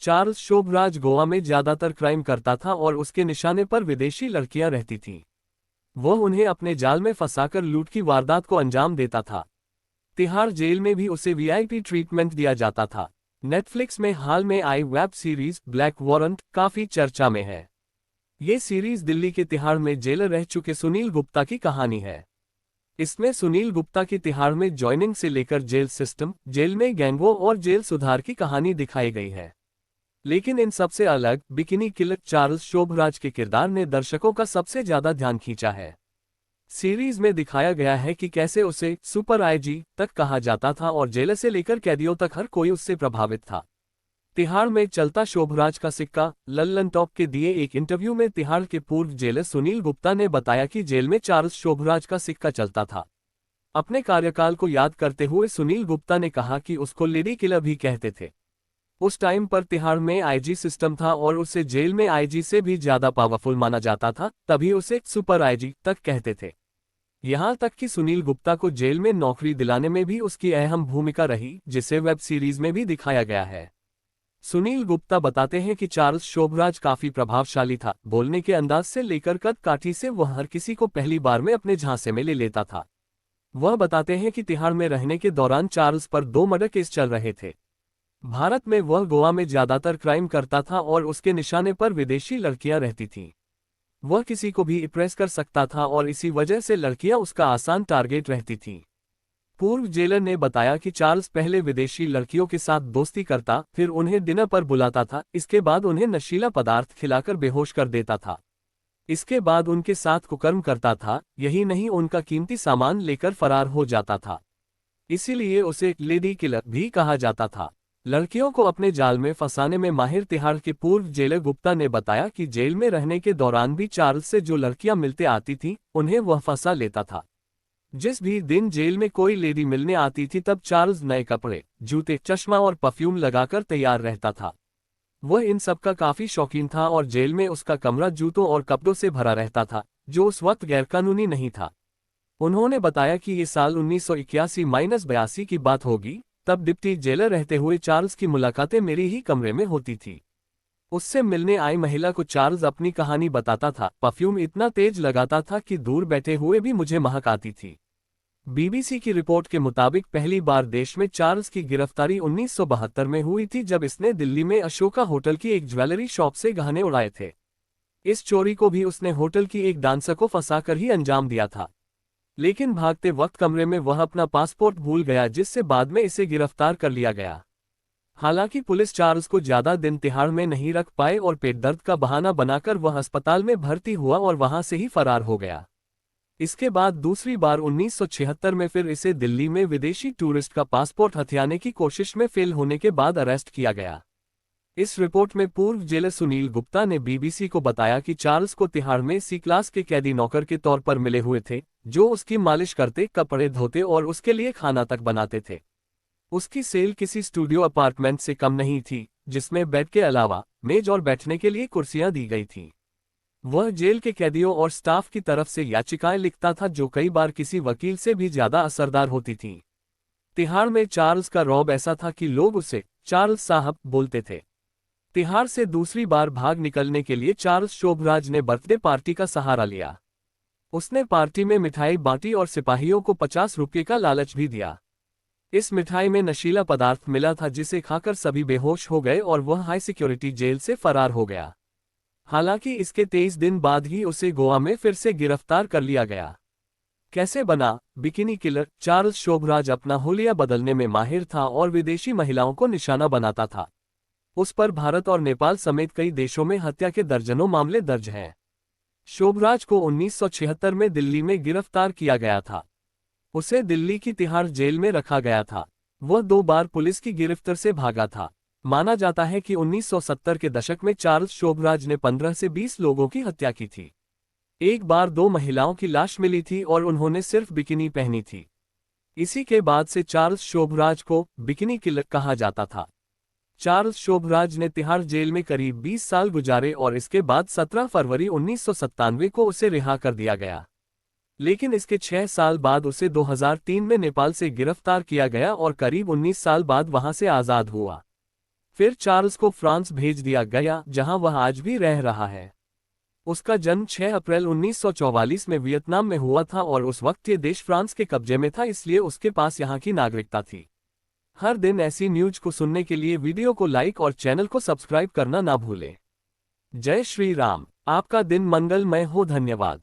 Charles Sobhraj Goa में ज्यादातर crime करता था और उसके निशाने पर विदेशी लड़कियां रहती थीं। वह उन्हें अपने जाल में फंसाकर लूट की वारदात को अंजाम देता था। तिहाड़ जेल में भी उसे वीआईपी ट्रीटमेंट दिया जाता था। नेटफ्लिक्स में हाल में आई वेब सीरीज ब्लैक वारंट काफी चर्चा में है। ये सीरीज दिल्ली के तिहाड़ में जेलर रह चुके सुनील गुप्ता की कहानी है। इसमें सुनील गुप्ता की तिहाड़ में ज्वाइनिंग से लेकर जेल सिस्टम, जेल में गैंगवॉर और जेल सुधार की कहानी दिखाई गई है। लेकिन इन सबसे अलग बिकिनी किलर चार्ल्स शोभराज के किरदार ने दर्शकों का सबसे ज्यादा ध्यान खींचा है। सीरीज में दिखाया गया है कि कैसे उसे सुपर आईजी तक कहा जाता था और जेलर से लेकर कैदियों तक हर कोई उससे प्रभावित था। तिहाड़ में चलता शोभराज का सिक्का लल्लन टॉप के दिए एक इंटरव्यू में तिहाड़ के पूर्व जेलर सुनील गुप्ता ने बताया कि जेल में चार्ल्स शोभराज का सिक्का चलता था। अपने कार्यकाल को याद करते हुए सुनील गुप्ता ने कहा कि उसको लेडी किलर भी कहते थे। उस टाइम पर तिहाड़ में आईजी सिस्टम था और उसे जेल में आईजी से भी ज्यादा पावरफुल माना जाता था, तभी उसे सुपर आईजी तक कहते थे। यहां तक कि सुनील गुप्ता को जेल में नौकरी दिलाने में भी उसकी अहम भूमिका रही, जिसे वेब सीरीज में भी दिखाया गया है। सुनील गुप्ता बताते हैं कि चार्ल्स शोभराज काफी प्रभावशाली था। बोलने के अंदाज से लेकर कद काठी से वह हर किसी को पहली बार में अपने झांसे में ले लेता था। वह बताते हैं कि तिहाड़ में रहने के दौरान चार्ल्स पर 2 मर्डर केस चल रहे थे। भारत में वह गोवा में ज्यादातर क्राइम करता था और उसके निशाने पर विदेशी लड़कियां रहती थीं। वह किसी को भी इम्प्रेस कर सकता था और इसी वजह से लड़कियां उसका आसान टारगेट रहती थीं। पूर्व जेलर ने बताया कि चार्ल्स पहले विदेशी लड़कियों के साथ दोस्ती करता, फिर उन्हें डिनर पर बुलाता था, इसके बाद उन्हें नशीला पदार्थ खिलाकर बेहोश कर देता था। इसके बाद उनके साथ कुकर्म करता था। यही नहीं, उनका कीमती सामान लेकर फरार हो जाता था। इसीलिए उसे लेडी किलर भी कहा जाता था। लड़कियों को अपने जाल में फंसाने में माहिर तिहाड़ के पूर्व जेलर गुप्ता ने बताया कि जेल में रहने के दौरान भी चार्ल्स से जो लड़कियां मिलते आती थीं, उन्हें वह फंसा लेता था। जिस भी दिन जेल में कोई लेडी मिलने आती थी, तब चार्ल्स नए कपड़े, जूते, चश्मा और परफ्यूम लगाकर तैयार रहता था। वह इन सब का काफी शौकीन था और जेल में उसका कमरा जूतों और कपड़ों से भरा रहता था, जो उस वक्त गैरकानूनी नहीं था। उन्होंने बताया कि ये साल 1981-82 की बात होगी। तब डिप्टी जेलर रहते हुए चार्ल्स की मुलाकातें मेरी ही कमरे में होती थी। उससे मिलने आई महिला को चार्ल्स अपनी कहानी बताता था। परफ्यूम इतना तेज लगाता था कि दूर बैठे हुए भी मुझे महक आती थी। बीबीसी की रिपोर्ट के मुताबिक पहली बार देश में चार्ल्स की गिरफ्तारी 1972 में हुई थी, जब इसने दिल्ली में अशोका होटल की एक ज्वेलरी शॉप से गहने उड़ाए थे। इस चोरी को भी उसने होटल की एक डांसर को फंसाकर ही अंजाम दिया था। लेकिन भागते वक्त कमरे में वह अपना पासपोर्ट भूल गया, जिससे बाद में इसे गिरफ्तार कर लिया गया। हालांकि पुलिस चार्ल्स को ज्यादा दिन तिहाड़ में नहीं रख पाए और पेट दर्द का बहाना बनाकर वह अस्पताल में भर्ती हुआ और वहां से ही फरार हो गया। इसके बाद दूसरी बार 1976 में फिर इसे दिल्ली में विदेशी टूरिस्ट का पासपोर्ट हथियाने की कोशिश में फेल होने के बाद अरेस्ट किया गया। इस रिपोर्ट में पूर्व जेलर सुनील गुप्ता ने बीबीसी को बताया कि चार्ल्स को तिहाड़ में सी क्लास के कैदी नौकर के तौर पर मिले हुए थे, जो उसकी मालिश करते, कपड़े धोते और उसके लिए खाना तक बनाते थे। उसकी सेल किसी स्टूडियो अपार्टमेंट से कम नहीं थी, जिसमें बेड के अलावा मेज और बैठने के लिए कुर्सियां दी गई थीं। वह जेल के कैदियों और स्टाफ की तरफ से याचिकाएं लिखता था, जो कई बार किसी वकील से भी ज्यादा असरदार होती थीं। तिहाड़ में चार्ल्स का रौब ऐसा था कि लोग उसे चार्ल्स साहब बोलते थे। तिहाड़ से दूसरी बार भाग निकलने के लिए चार्ल्स शोभराज ने बर्थडे पार्टी का सहारा लिया। उसने पार्टी में मिठाई बांटी और सिपाहियों को 50 रुपये का लालच भी दिया। इस मिठाई में नशीला पदार्थ मिला था, जिसे खाकर सभी बेहोश हो गए और वह हाई सिक्योरिटी जेल से फरार हो गया। हालांकि इसके 23 दिन बाद ही उसे गोवा में फिर से गिरफ्तार कर लिया गया। कैसे बना बिकिनी किलर? चार्ल्स शोभराज अपना हुलिया बदलने में माहिर था और विदेशी महिलाओं को निशाना बनाता था। उस पर भारत और नेपाल समेत कई देशों में हत्या के दर्जनों मामले दर्ज हैं। शोभराज को 1976 में दिल्ली में गिरफ्तार किया गया था। उसे दिल्ली की तिहाड़ जेल में रखा गया था। वह 2 बार पुलिस की गिरफ्त से भागा था। माना जाता है कि 1970 के दशक में चार्ल्स शोभराज ने 15 से 20 लोगों की हत्या की थी। एक बार 2 महिलाओं की लाश मिली थी और उन्होंने सिर्फ बिकिनी पहनी थी। इसी के बाद से चार्ल्स शोभराज को बिकिनी किलर कहा जाता था। चार्ल्स शोभराज ने तिहाड़ जेल में करीब 20 साल गुजारे और इसके बाद 17 फरवरी 1997 को उसे रिहा कर दिया गया। लेकिन इसके 6 साल बाद उसे 2003 में नेपाल से गिरफ्तार किया गया और करीब 19 साल बाद वहां से आजाद हुआ। फिर चार्ल्स को फ्रांस भेज दिया गया, जहां वह आज भी रह रहा है। उसका जन्म 6 अप्रैल 1944 में वियतनाम में हुआ था और उस वक्त ये देश फ्रांस के कब्जे में था, इसलिए उसके पास यहाँ की नागरिकता थी। हर दिन ऐसी न्यूज को सुनने के लिए वीडियो को लाइक और चैनल को सब्सक्राइब करना ना भूलें। जय श्री राम। आपका दिन मंगलमय हो। धन्यवाद।